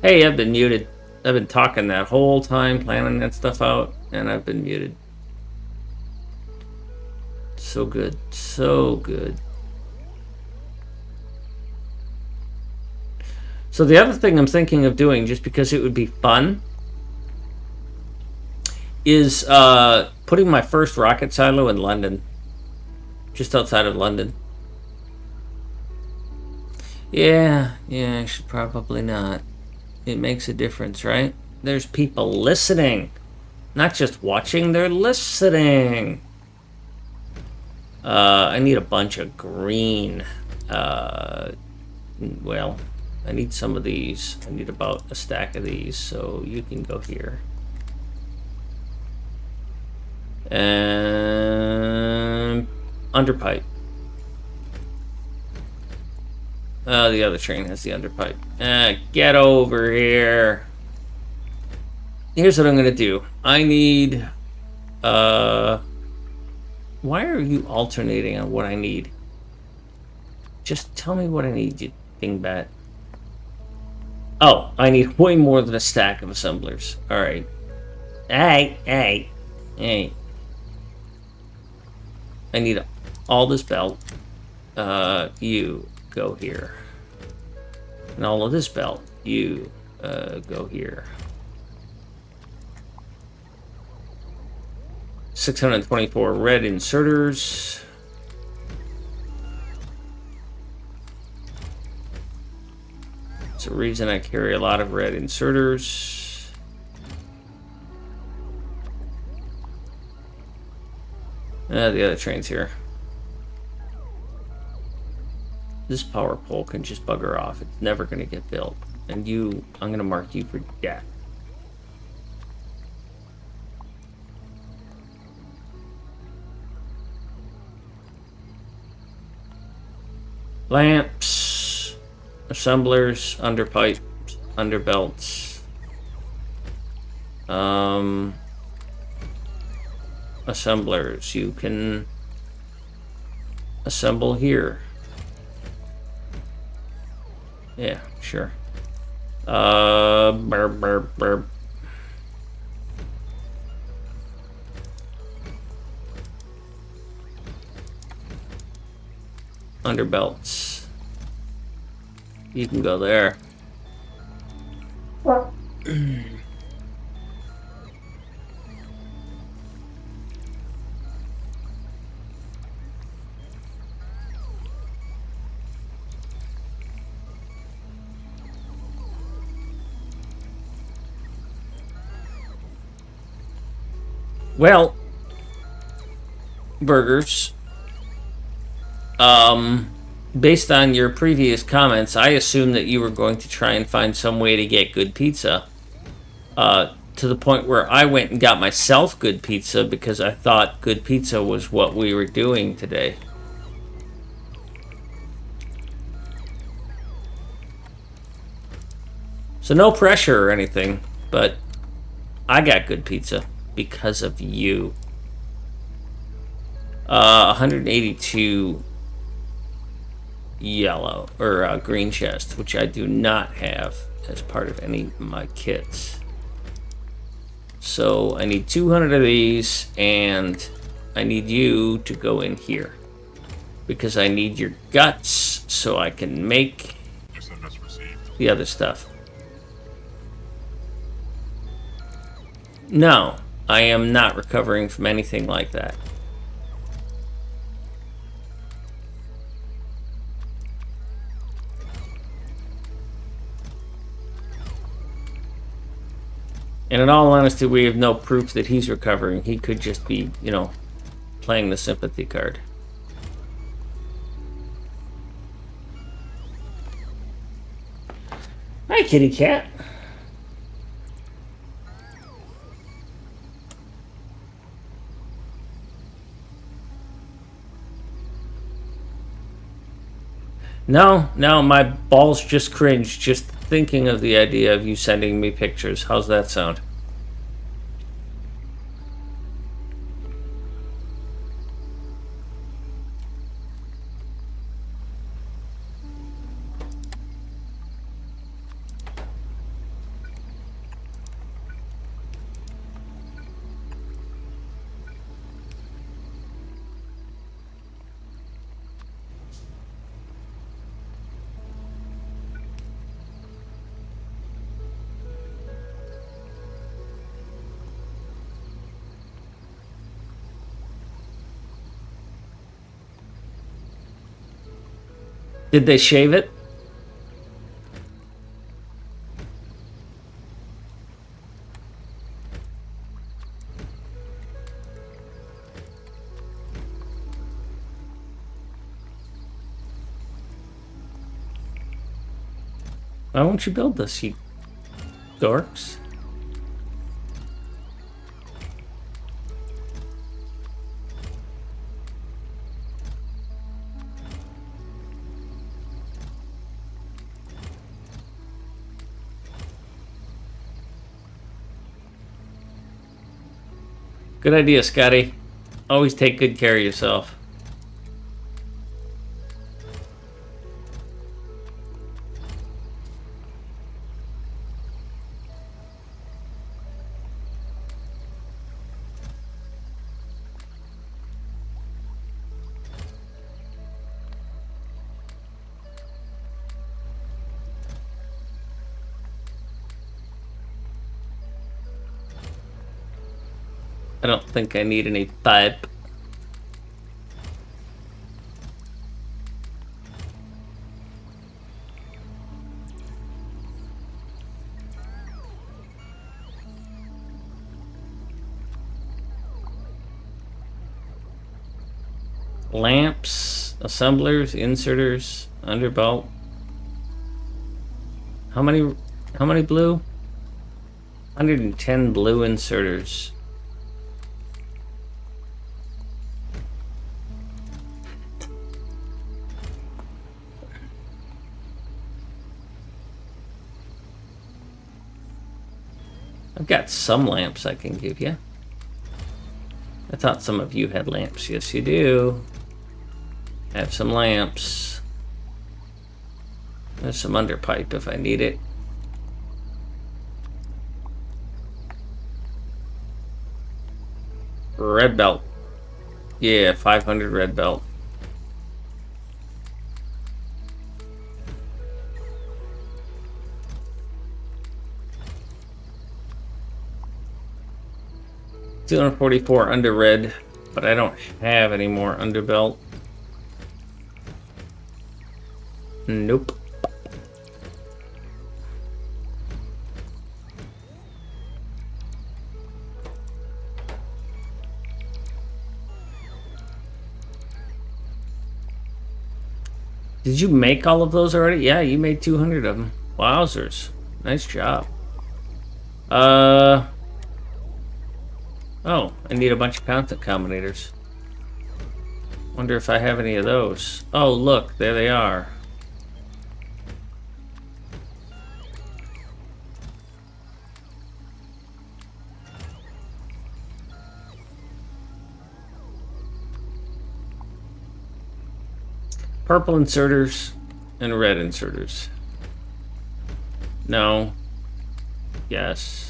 Hey, I've been muted. I've been talking that whole time, planning that stuff out, and I've been muted. So good. So good. So the other thing I'm thinking of doing, just because it would be fun, is putting my first rocket silo in London. Just outside of London. Yeah, I should probably not. It makes a difference, right? There's people listening. Not just watching, they're listening. I need a bunch of green. Well, I need some of these. I need about a stack of these, so you can go here. And underpipe. The other train has the underpipe. Get over here. Here's what I'm gonna do. I need why are you alternating on what I need? Just tell me what I need, you dingbat. Oh, I need way more than a stack of assemblers. Alright. Hey. I need all this belt. You go here. And all of this belt. You go here. 624 red inserters. It's a reason I carry a lot of red inserters. The other train's here. This power pole can just bugger off. It's never going to get built. And you, I'm going to mark you for death. Lamps, assemblers, underpipes, underbelts. Assemblers, you can assemble here. Yeah, sure. Burp. Underbelts. You can go there. Well, burgers. Based on your previous comments, I assumed that you were going to try and find some way to get good pizza. To the point where I went and got myself good pizza because I thought good pizza was what we were doing today. So no pressure or anything, but I got good pizza because of you. 182 yellow or green chest, which I do not have as part of any of my kits. So I need 200 of these, and I need you to go in here because I need your guts so I can make the other stuff. No, I am not recovering from anything like that. And in all honesty, we have no proof that he's recovering. He could just be, you know, playing the sympathy card. Hi, kitty cat. No, my balls just cringed just thinking of the idea of you sending me pictures. How's that sound? Did they shave it? Why won't you build this, you dorks? Good idea, Scotty. Always take good care of yourself. I don't think I need any pipe. Lamps, assemblers, inserters, underbelt. How many blue? 110 blue inserters. I've got some lamps I can give you. I thought some of you had lamps. Yes, you do. Have some lamps. There's some underpipe if I need it. Red belt. Yeah, 500 red belt. $244 under red, but I don't have any more underbelt. Nope. Did you make all of those already? Yeah, you made 200 of them. Wowzers. Nice job. Oh, I need a bunch of content combinators. Wonder if I have any of those. Oh, look, there they are. Purple inserters and red inserters. No. Yes.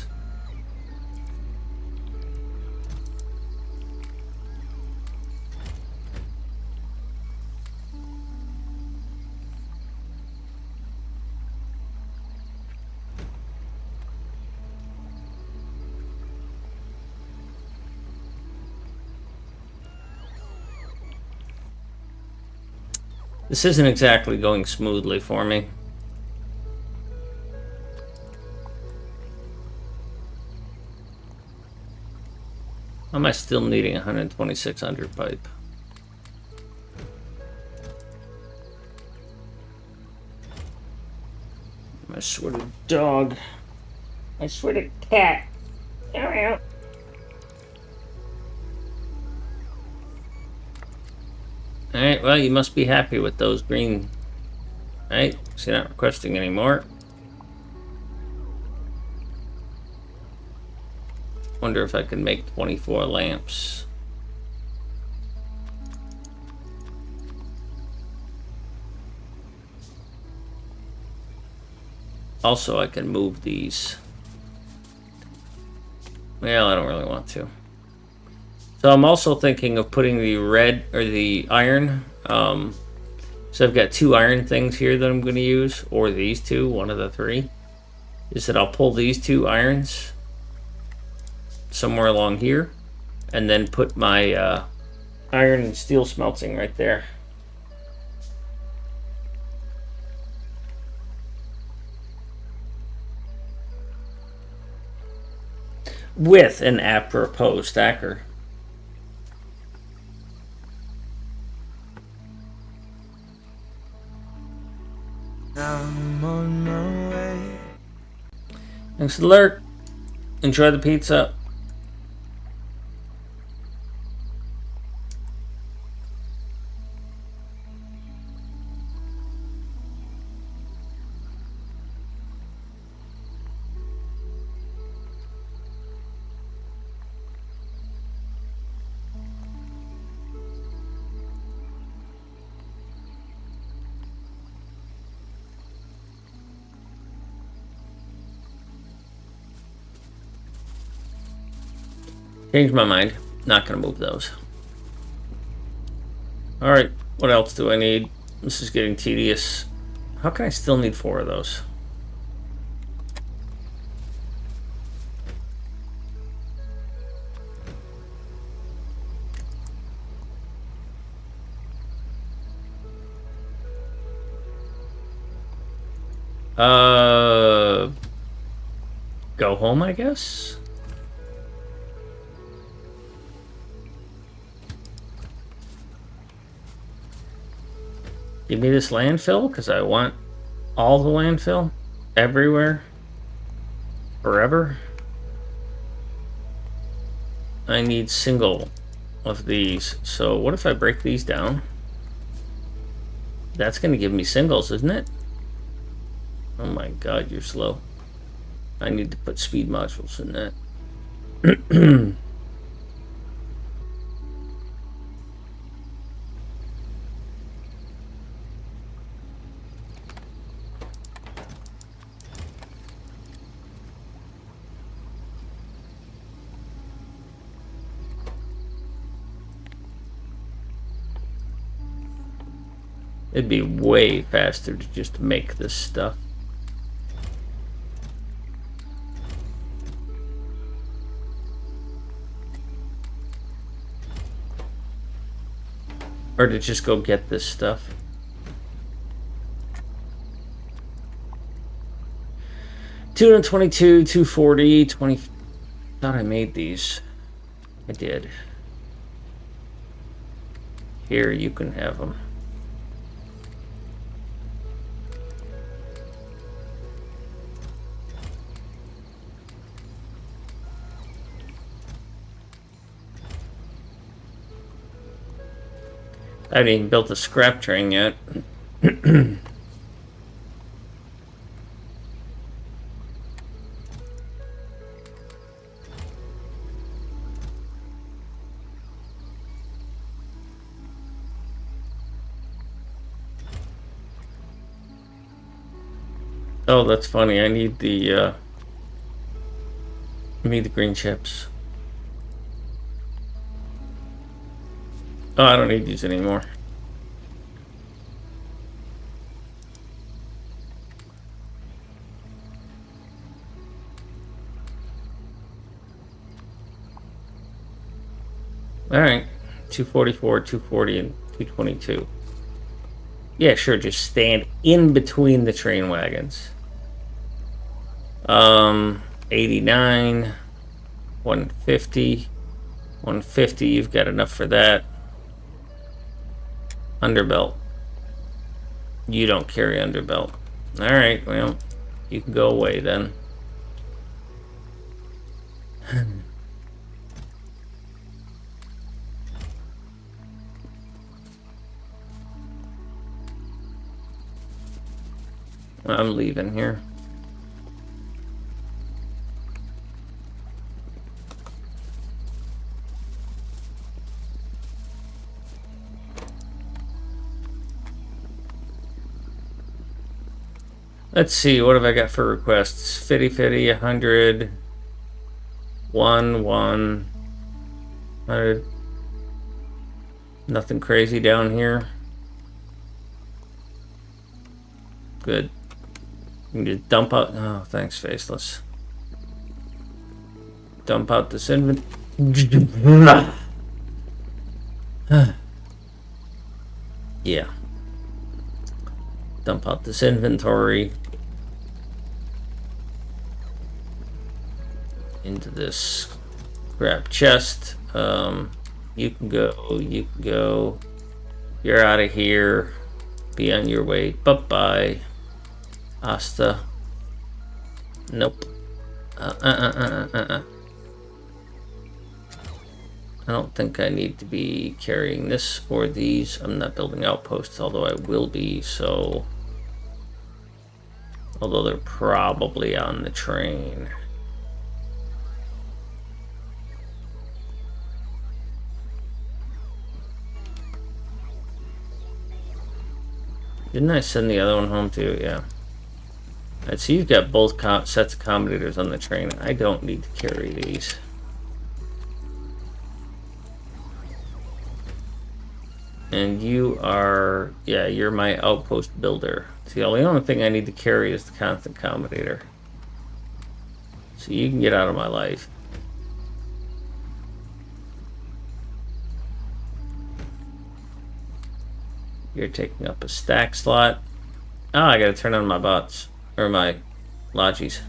This isn't exactly going smoothly for me. How am I still needing 126 under pipe? I swear to dog. I swear to cat. Alright, well, you must be happy with those green. Alright, so you're not requesting anymore. Wonder if I can make 24 lamps. Also, I can move these. Well, I don't really want to. So I'm also thinking of putting the red or the iron. So I've got 2 iron things here that I'm going to use, or these 2, one of the 3. Is that I'll pull these 2 irons somewhere along here, and then put my iron and steel smelting right there. with an apropos stacker. I'm on my way. Thanks for the lurk. Enjoy the pizza. Changed my mind. Not gonna move those. Alright, what else do I need? This is getting tedious. How can I still need 4 of those? Go home, I guess? Give me this landfill, because I want all the landfill. Everywhere. Forever. I need single of these. So what if I break these down? That's going to give me singles, isn't it? Oh my god, you're slow. I need to put speed modules in that. It'd be way faster to just make this stuff. Or to just go get this stuff. $222, $240, 20. Thought I made these. I did. Here, you can have them. I haven't even built a scrap train yet. Oh, that's funny. I need the green chips. Oh, I don't need these anymore. Alright. 244, 240, and 222. Yeah, sure, just stand in between the train wagons. 89, 150, 150, you've got enough for that. Underbelt. You don't carry underbelt. Alright, well, you can go away then. I'm leaving here. Let's see, what have I got for requests? 50, 100, 1, 100. Nothing crazy down here. Good. You can just dump out. Oh, thanks, Faceless. Dump out this inventory. Yeah. Dump out this inventory into into this grab chest. You can go, you can go. You're out of here. Be on your way. Bye-bye. Hasta. Nope. I don't think I need to be carrying this or these. I'm not building outposts, although I will be, so... Although they're probably on the train. Didn't I send the other one home too? Yeah. Alright, so you've got both sets of accommodators on the train. I don't need to carry these. And you are, yeah, you're my outpost builder. See, the only thing I need to carry is the constant accommodator. So you can get out of my life. You're taking up a stack slot. Oh, I gotta turn on my bots. Or my lodges.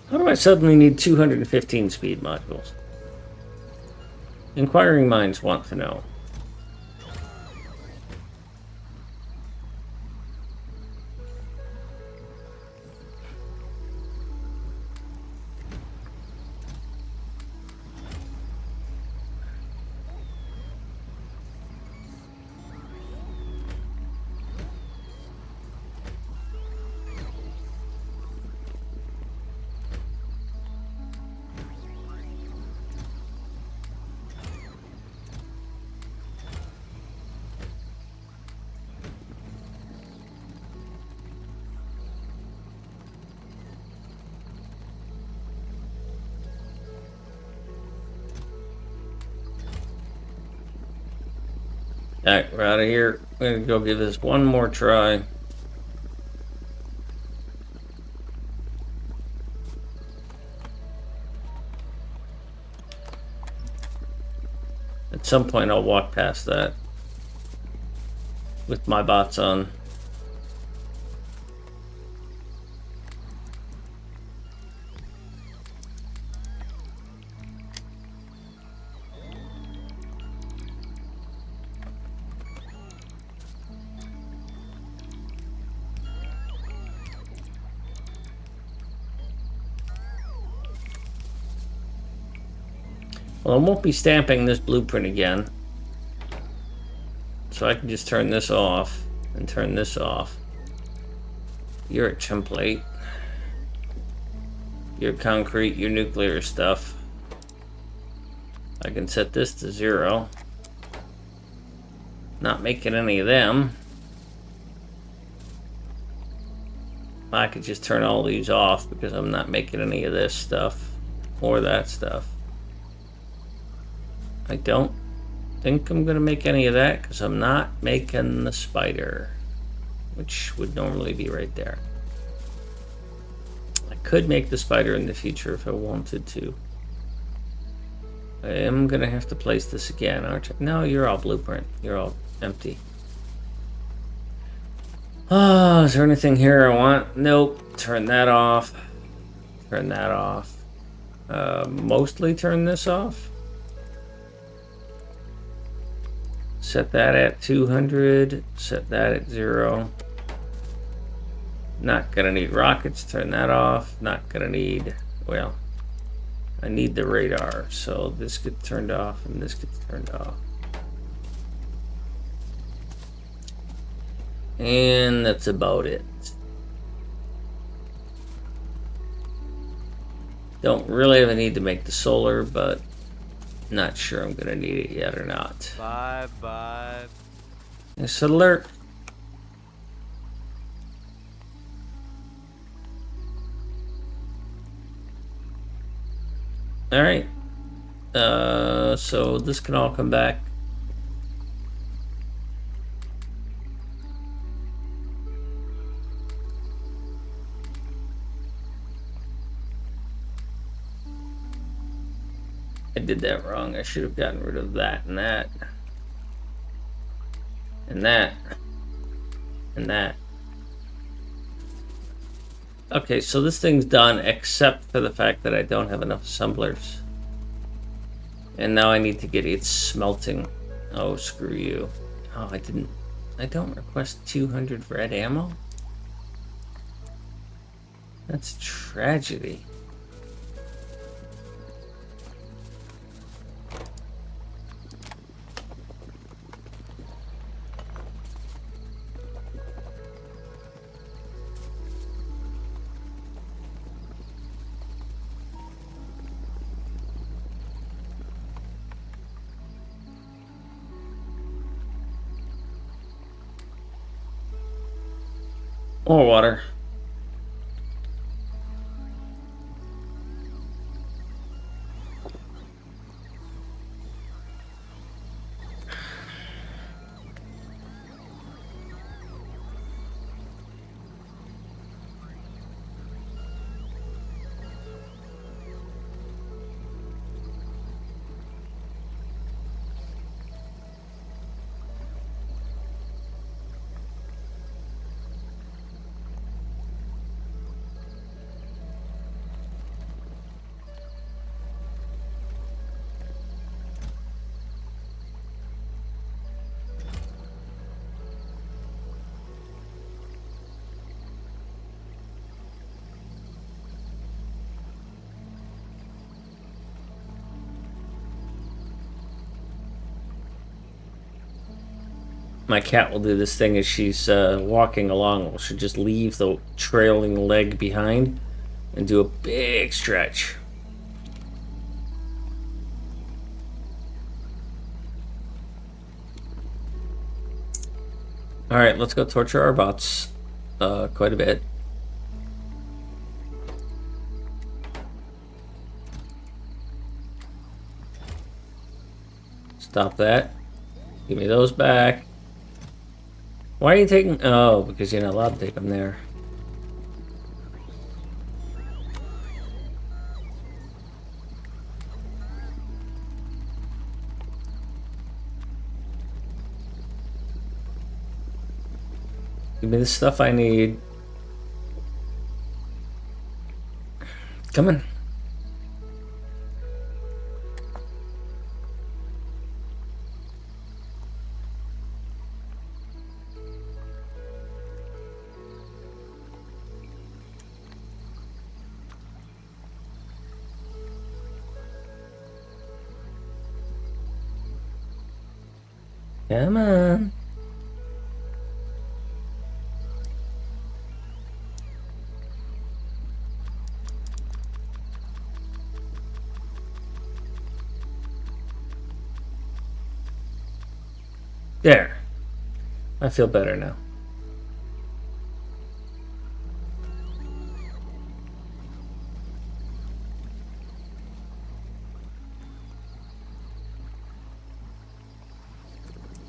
How do I suddenly need 215 speed modules? Inquiring minds want to know. Alright, we're out of here. We're gonna go give this one more try. At some point I'll walk past that with my bots on. Well, I won't be stamping this blueprint again. So I can just turn this off and turn this off. You're a template. Your concrete, your nuclear stuff. I can set this to 0. Not making any of them. I could just turn all these off because I'm not making any of this stuff or that stuff. I don't think I'm gonna make any of that because I'm not making the spider, which would normally be right there. I could make the spider in the future if I wanted to. I am gonna have to place this again, aren't I? No, you're all blueprint. You're all empty. Oh, is there anything here I want? Nope. Turn that off. Turn that off. Mostly turn this off. Set that at 200. Set that at 0. Not gonna need rockets. Turn that off. Not gonna need, well, I need the radar. So this gets turned off and this gets turned off. And that's about it. Don't really have a need to make the solar, but not sure I'm gonna need it yet or not. Bye. It's alert. All right. So this can all come back. I did that wrong. I should have gotten rid of that and that. And that. And that. Okay, so this thing's done except for the fact that I don't have enough assemblers. And now I need to get it smelting. Oh, screw you. Oh, I don't request 200 red ammo? That's a tragedy. More water. My cat will do this thing as she's walking along. She'll just leave the trailing leg behind and do a big stretch. Alright, let's go torture our bots quite a bit. Stop that. Give me those back. Why are you taking... Oh, because you're not allowed to take them there. Give me the stuff I need. Come on. Come on. There. I feel better now.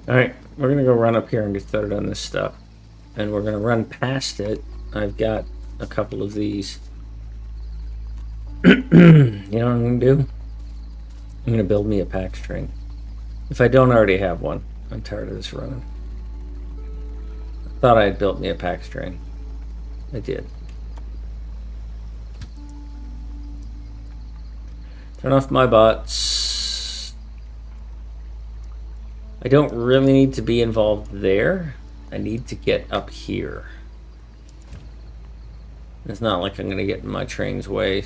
Alright, we're gonna go run up here and get started on this stuff. And we're gonna run past it. I've got a couple of these. You know what I'm gonna do? I'm gonna build me a pack string. If I don't already have one. I'm tired of this running. I thought I had built me a pack string. I did. Turn off my bots. I don't really need to be involved there. I need to get up here. It's not like I'm going to get in my train's way.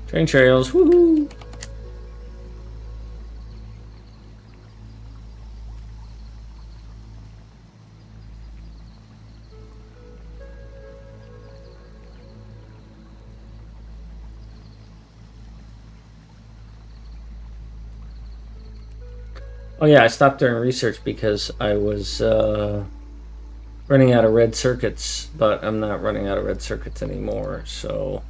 Train trails, woohoo! Oh yeah, I stopped doing research because I was running out of red circuits, but I'm not running out of red circuits anymore, so...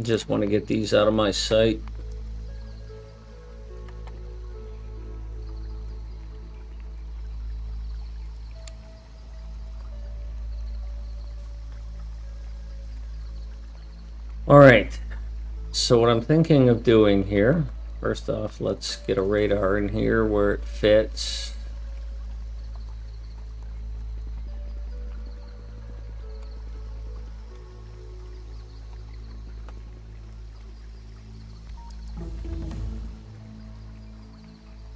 Just want to get these out of my sight. All right. So what I'm thinking of doing here, first off, let's get a radar in here where it fits.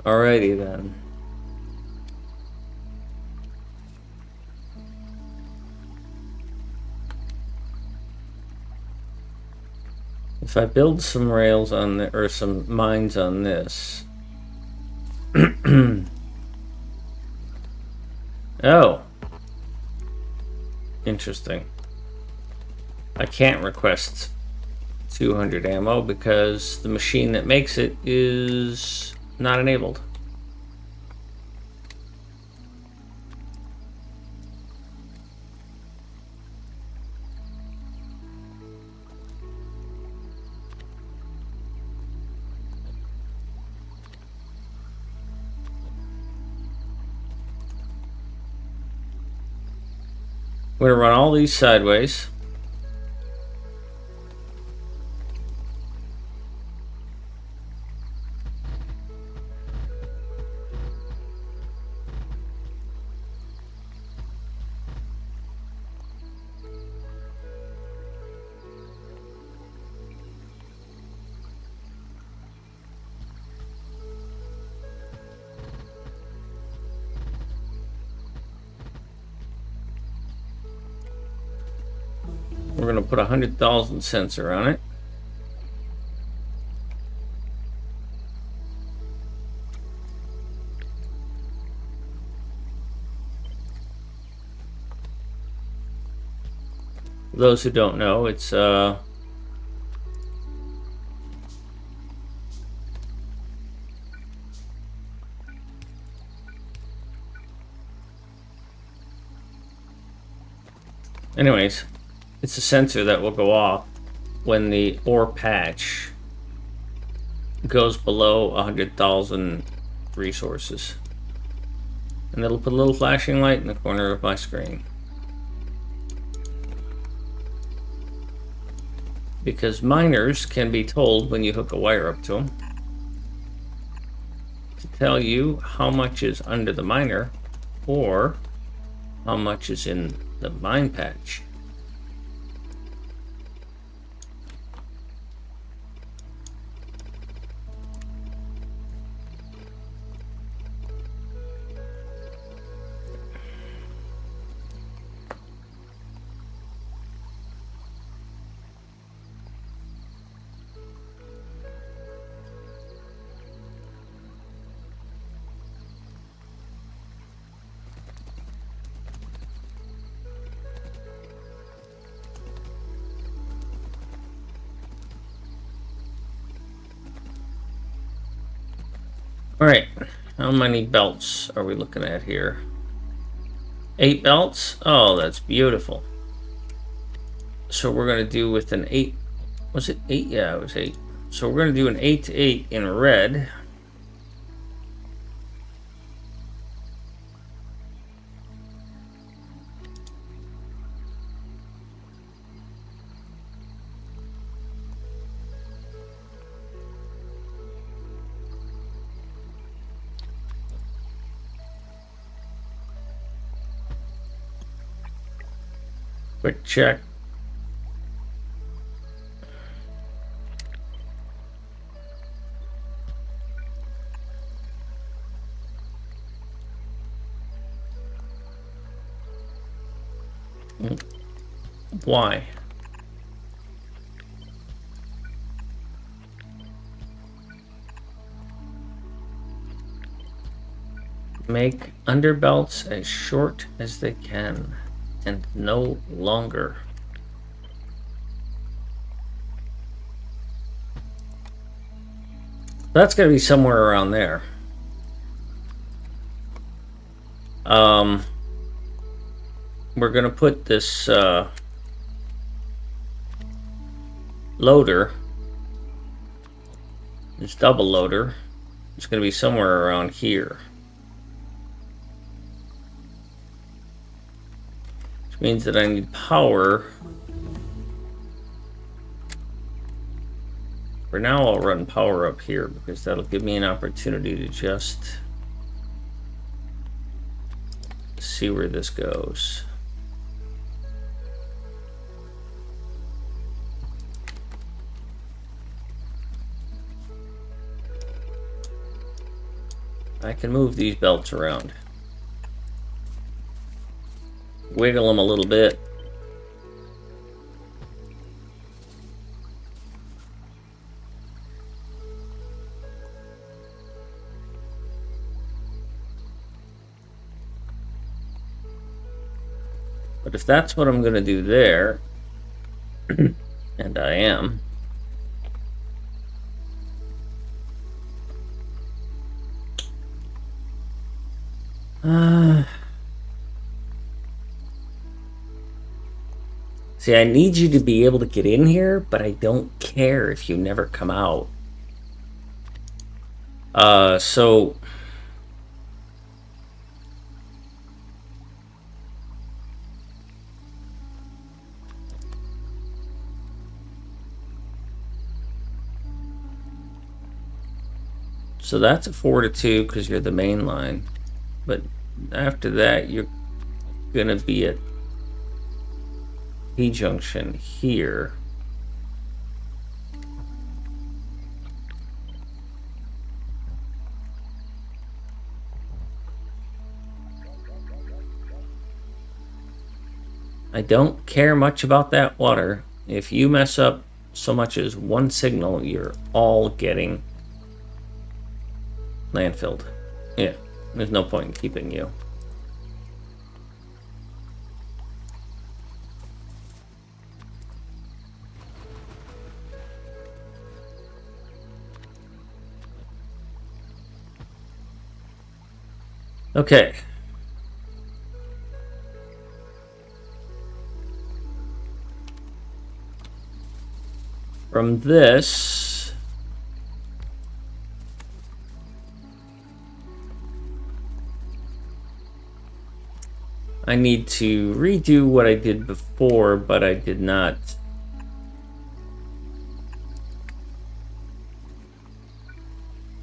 Alrighty then. If I build some rails on the, or some mines on this. Oh. Interesting. I can't request 200 ammo because the machine that makes it is not enabled. We're going to run all these sideways. We're going to put 100,000 sensor on it. For those who don't know, it's anyways, it's a sensor that will go off when the ore patch goes below 100,000 resources. And it'll put a little flashing light in the corner of my screen. Because miners can be told when you hook a wire up to them to tell you how much is under the miner or how much is in the mine patch. All right, how many belts are we looking at here? 8 belts? Oh, that's beautiful. So we're going to do with an 8. Was it 8? Yeah, it was 8. So we're going to do an 8 to 8 in red. Quick check. Why? Make underbelts as short as they can and no longer. That's going to be somewhere around there. We're going to put this loader, this double loader, is going to be somewhere around here. Which means that I need power. For now, I'll run power up here because that'll give me an opportunity to just see where this goes. I can move these belts around. Wiggle them a little bit. But if that's what I'm going to do there, and I am, see, I need you to be able to get in here, but I don't care if you never come out. So that's a 4 to 2 because you're the main line. But after that, you're going to be at P-junction here. I don't care much about that water. If you mess up so much as one signal, you're all getting landfilled. Yeah, there's no point in keeping you. Okay. From this, I need to redo what I did before, but I did not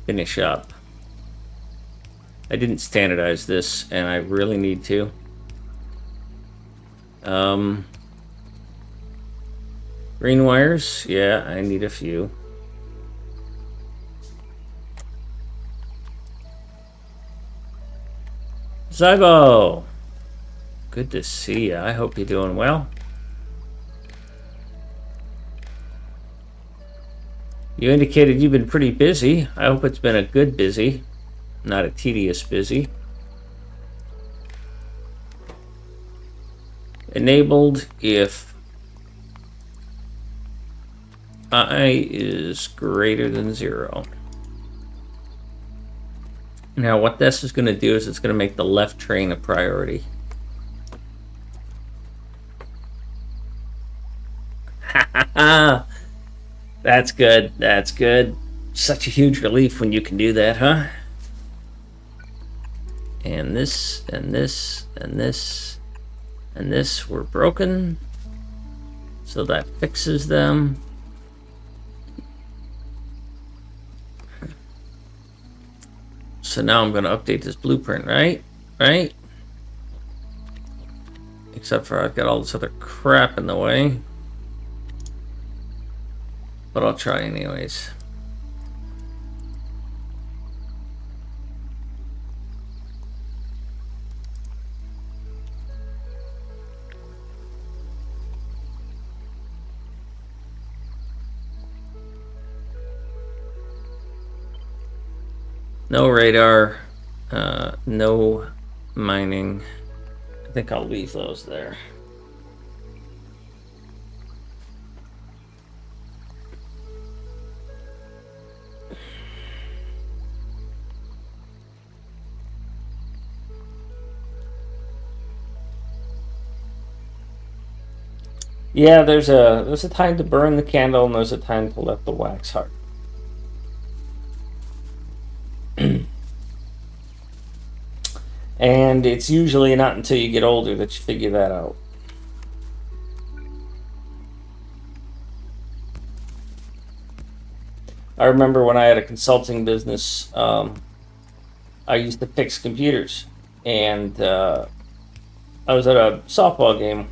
finish up. I didn't standardize this, and I really need to. Green wires, yeah, I need a few. Zybo! Good to see you. I hope you're doing well. You indicated you've been pretty busy. I hope it's been a good busy, not a tedious busy. Enabled if I is greater than 0. Now what this is going to do is it's going to make the left train a priority. That's good. That's good. Such a huge relief when you can do that, huh? And this, and this, and this, and this were broken. So that fixes them. So now I'm going to update this blueprint, right? Right? Except for I've got all this other crap in the way. But I'll try anyways. No radar, no mining. I think I'll leave those there. Yeah, there's a time to burn the candle and there's a time to let the wax harden. And it's usually not until you get older that you figure that out. I remember when I had a consulting business, I used to fix computers. And I was at a softball game.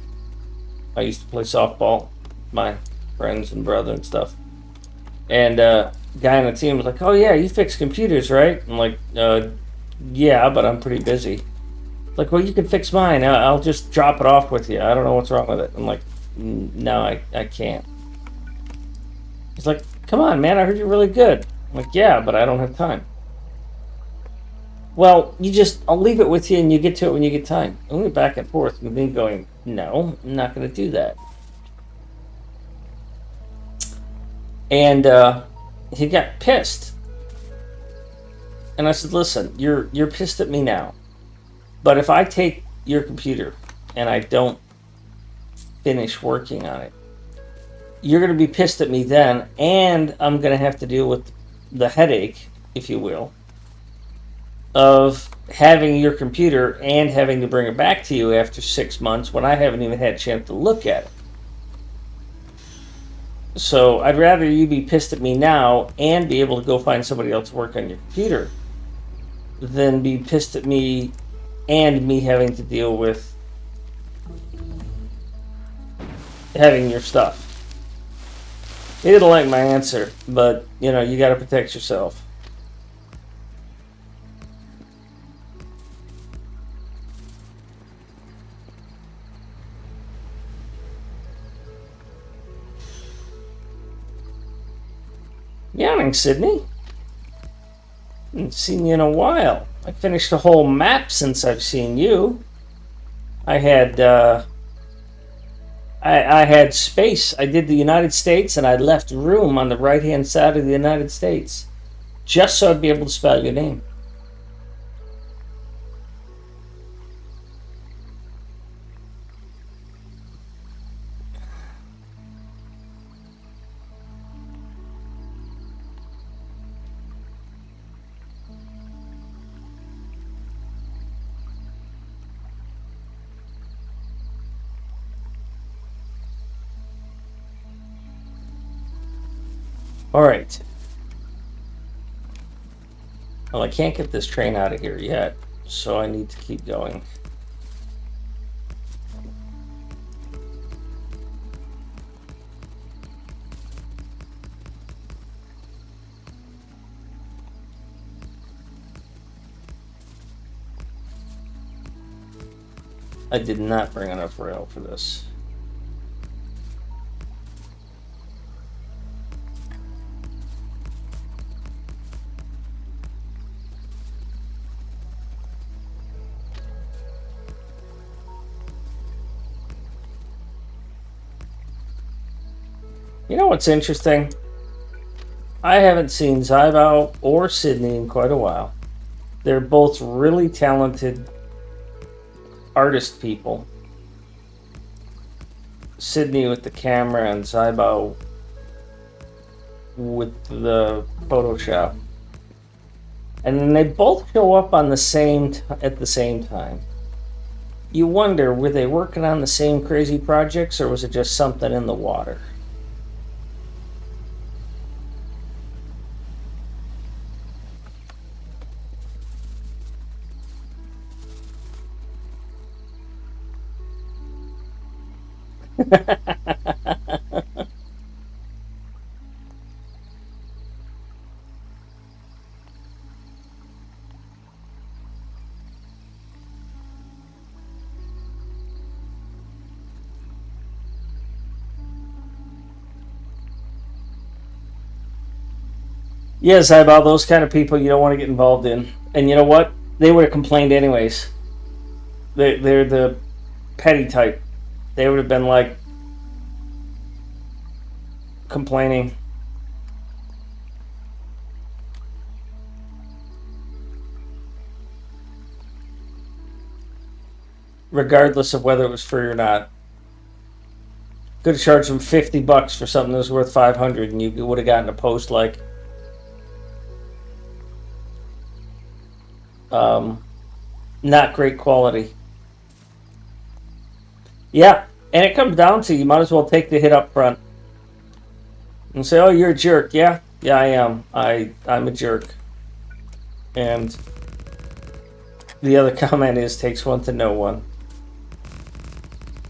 I used to play softball with my friends and brother and stuff. And guy on the team was like, "Oh yeah, you fix computers, right?" I'm like, "Yeah, but I'm pretty busy." Like, "Well, you can fix mine. I'll just drop it off with you. I don't know what's wrong with it." I'm like, "No, I can't." He's like, "Come on, man. I heard you're really good." I'm like, "Yeah, but I don't have time." Well, I'll leave it with you and you get to it when you get time. And we went back and forth with me going, "No, I'm not going to do that." And he got pissed. And I said, "Listen, you're pissed at me now. But if I take your computer and I don't finish working on it, you're going to be pissed at me then, and I'm going to have to deal with the headache, if you will, of having your computer and having to bring it back to you after 6 months when I haven't even had a chance to look at it. So I'd rather you be pissed at me now and be able to go find somebody else to work on your computer than be pissed at me and me having to deal with having your stuff." He didn't like my answer, but you got to protect yourself. Yawning, Sydney. Haven't seen you in a while. I finished a whole map since I've seen you. I had I had space. I did the United States, and I left room on the right hand side of the United States, just so I'd be able to spell your name. All right. Well, I can't get this train out of here yet, so I need to keep going. I did not bring enough rail for this. You know what's interesting? I haven't seen Zybao or Sydney in quite a while. They're both really talented artist people. Sydney with the camera and Zybao with the Photoshop. And then they both show up on at the same time. You wonder, were they working on the same crazy projects, or was it just something in the water? Yes, Zybal, those kind of people you don't want to get involved in. And you know what? They would have complained anyways. They're the petty type. They would have been like complaining. Regardless of whether it was free or not. Could have charged them $50 for something that was worth 500, and you would have gotten a post like, not great quality. Yeah, and it comes down to you might as well take the hit up front and say, "Oh, you're a jerk." Yeah, I am. I'm a jerk. And the other comment is, "Takes one to know one."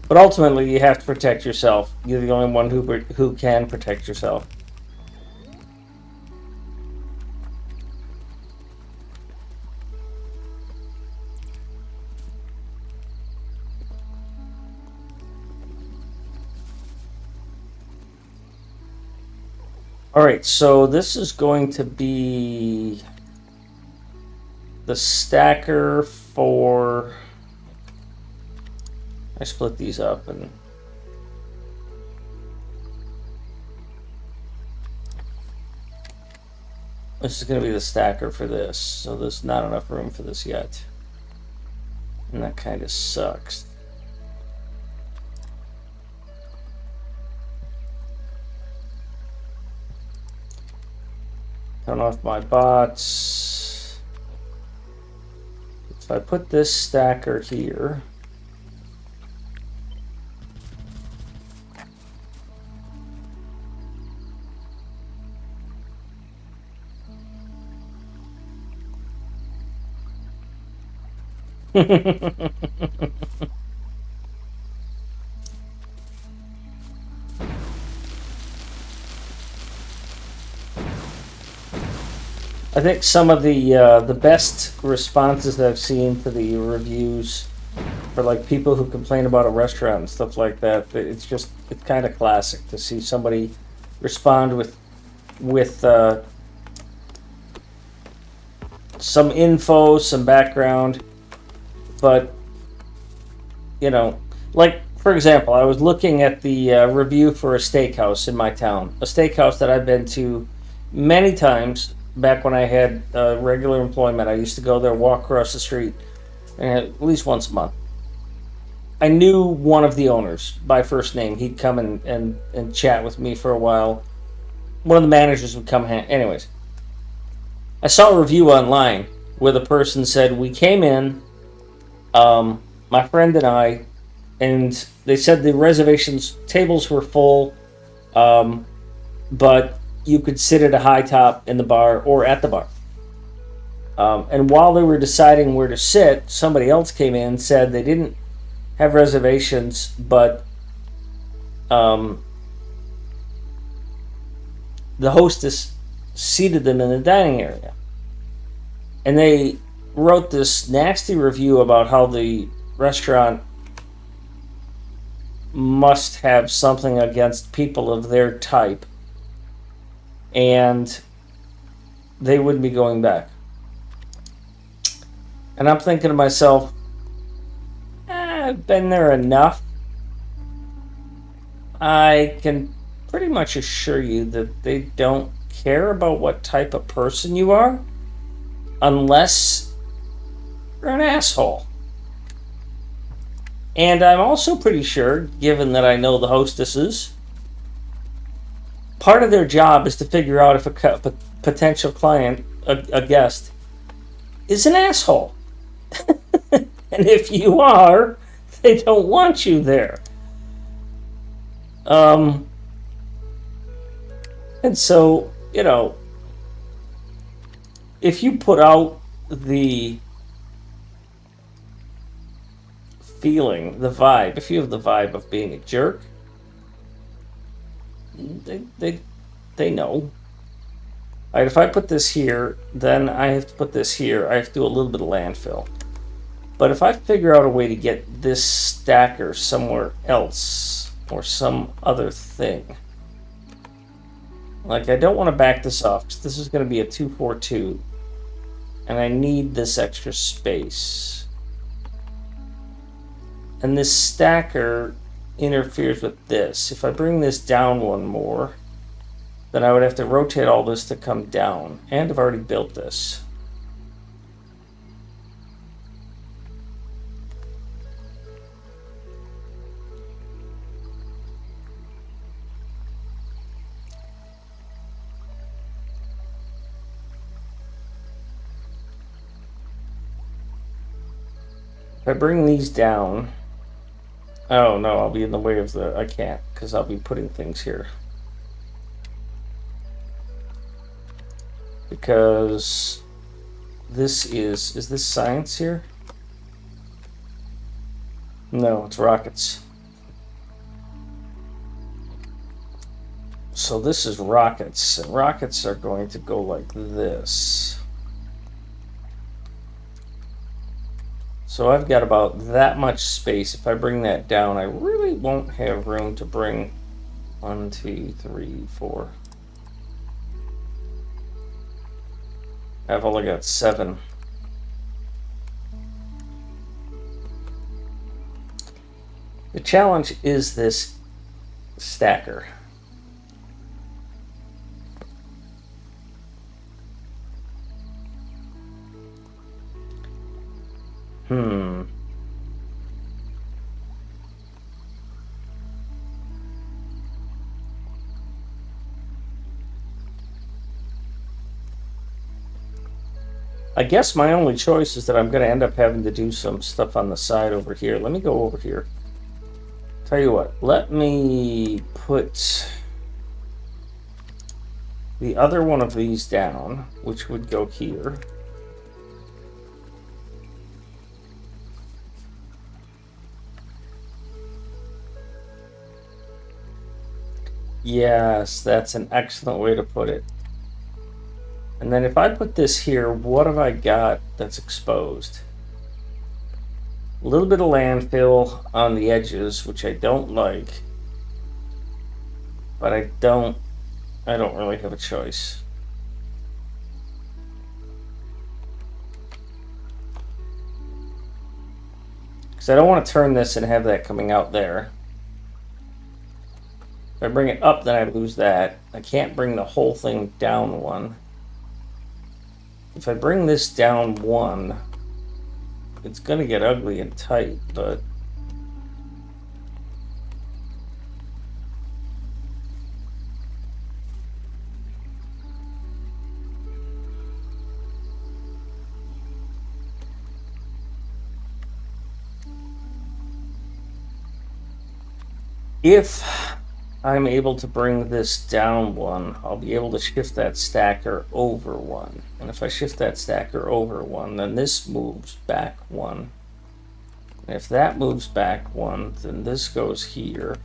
But ultimately, you have to protect yourself. You're the only one who can protect yourself. All right, so this is going to be the stacker for... I split these up and... This is going to be the stacker for this, so there's not enough room for this yet. And that kind of sucks. Turn off my bots. If I put this stacker here... I think some of the best responses I've seen to the reviews for like people who complain about a restaurant and stuff like that, it's kind of classic to see somebody respond with some info, some background, but you know, like for example, I was looking at the review for a steakhouse in my town, a steakhouse that I've been to many times. Back when I had regular employment, I used to go there, walk across the street, at least once a month. I knew one of the owners by first name. He'd come and chat with me for a while. One of the managers would come. Anyways, I saw a review online where the person said, "We came in, my friend and I, and they said the reservations tables were full, but you could sit at a high top in the bar or at the bar. And while they were deciding where to sit, somebody else came in and said they didn't have reservations, but the hostess seated them in the dining area. And they wrote this nasty review about how the restaurant must have something against people of their type, and they wouldn't be going back." And I'm thinking to myself, I've been there enough. I can pretty much assure you that they don't care about what type of person you are unless you're an asshole. And I'm also pretty sure, given that I know the hostesses, part of their job is to figure out if a potential client, a guest, is an asshole. And if you are, they don't want you there. And so, you know, if you put out the feeling, the vibe, if you have the vibe of being a jerk, they know. All right, if I put this here, then I have to put this here. I have to do a little bit of landfill. But if I figure out a way to get this stacker somewhere else or some other thing, like I don't want to back this off because this is going to be a 242 and I need this extra space. And this stacker interferes with this. If I bring this down one more, then I would have to rotate all this to come down. And I've already built this. If I bring these down... Oh, no, I'll be in the way of the... I can't, because I'll be putting things here. Because this is... Is this science here? No, it's rockets. So this is rockets, and rockets are going to go like this. So I've got about that much space. If I bring that down, I really won't have room to bring 1, 2, 3, 4. I've only got 7. The challenge is this stacker. I guess my only choice is that I'm going to end up having to do some stuff on the side over here. Let me go over here. Tell you what, let me put the other one of these down, which would go here. Yes, that's an excellent way to put it. And then if I put this here, what have I got that's exposed? A little bit of landfill on the edges, which I don't like. But I don't really have a choice. Because I don't want to turn this and have that coming out there. If I bring it up, then I lose that. I can't bring the whole thing down 1. If I bring this down 1, it's going to get ugly and tight, but... If I'm able to bring this down 1, I'll be able to shift that stacker over 1. And if I shift that stacker over 1, then this moves back 1. And if that moves back 1, then this goes here.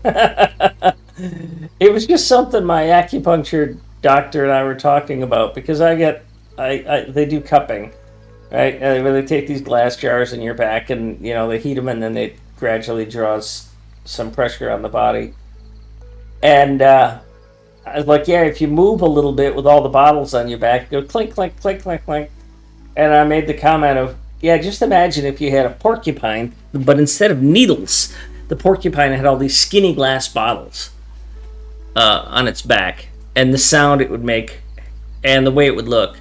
It was just something my acupuncture doctor and I were talking about, because they do cupping. Right, where they take these glass jars in your back and, they heat them and then it gradually draws some pressure on the body. And I was like, yeah, if you move a little bit with all the bottles on your back, go clink, clink, clink, clink, clink. And I made the comment of, yeah, just imagine if you had a porcupine, but instead of needles, the porcupine had all these skinny glass bottles on its back. And the sound it would make and the way it would look.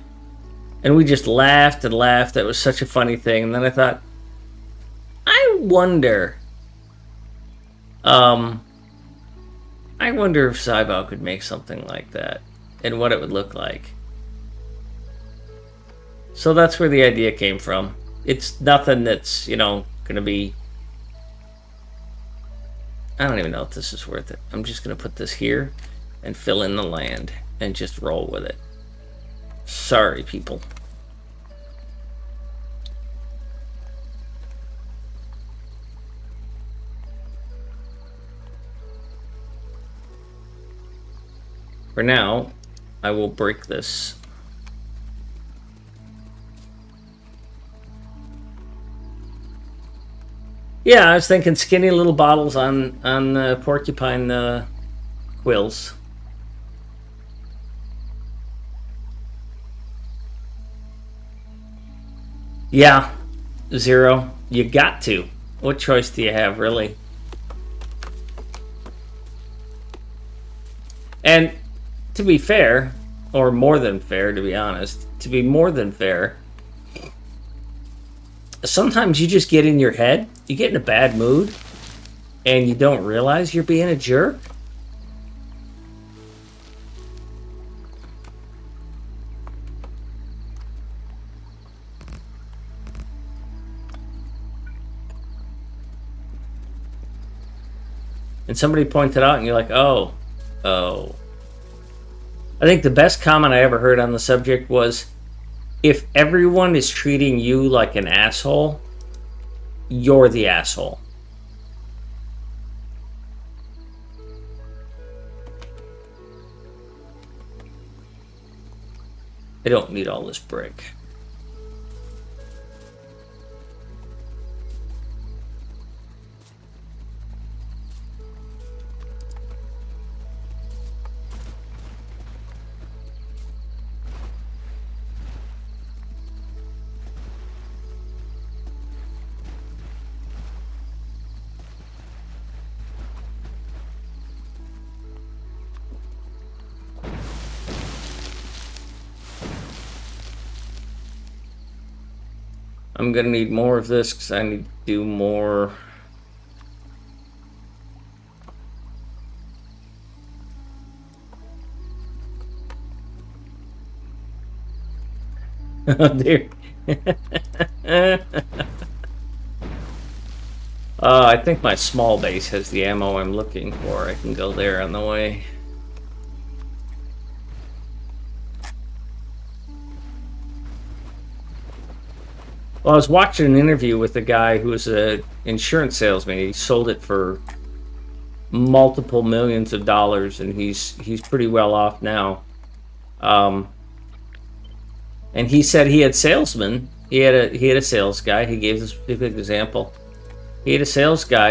And we just laughed and laughed. That was such a funny thing. And then I thought, I wonder if Saibao could make something like that and what it would look like. So that's where the idea came from. It's nothing that's, going to be... I don't even know if this is worth it. I'm just going to put this here and fill in the land and just roll with it. Sorry, people. For now, I will break this. Yeah, I was thinking skinny little bottles on the porcupine quills. Yeah, 0. You got to. What choice do you have, really? And to be fair, or more than fair, to be honest, to be more than fair, sometimes you just get in your head, you get in a bad mood, and you don't realize you're being a jerk. and somebody pointed out, and you're like, oh, oh. I think the best comment I ever heard on the subject was, if everyone is treating you like an asshole, you're the asshole. I don't need all this brick. I'm gonna need more of this because I need to do more. There. I think my small base has the ammo I'm looking for. I can go there on the way. Well, I was watching an interview with a guy who was an insurance salesman. He sold it for multiple millions of dollars, and he's pretty well off now. And he said he had salesmen. He had a sales guy. He gave this specific example. He had a sales guy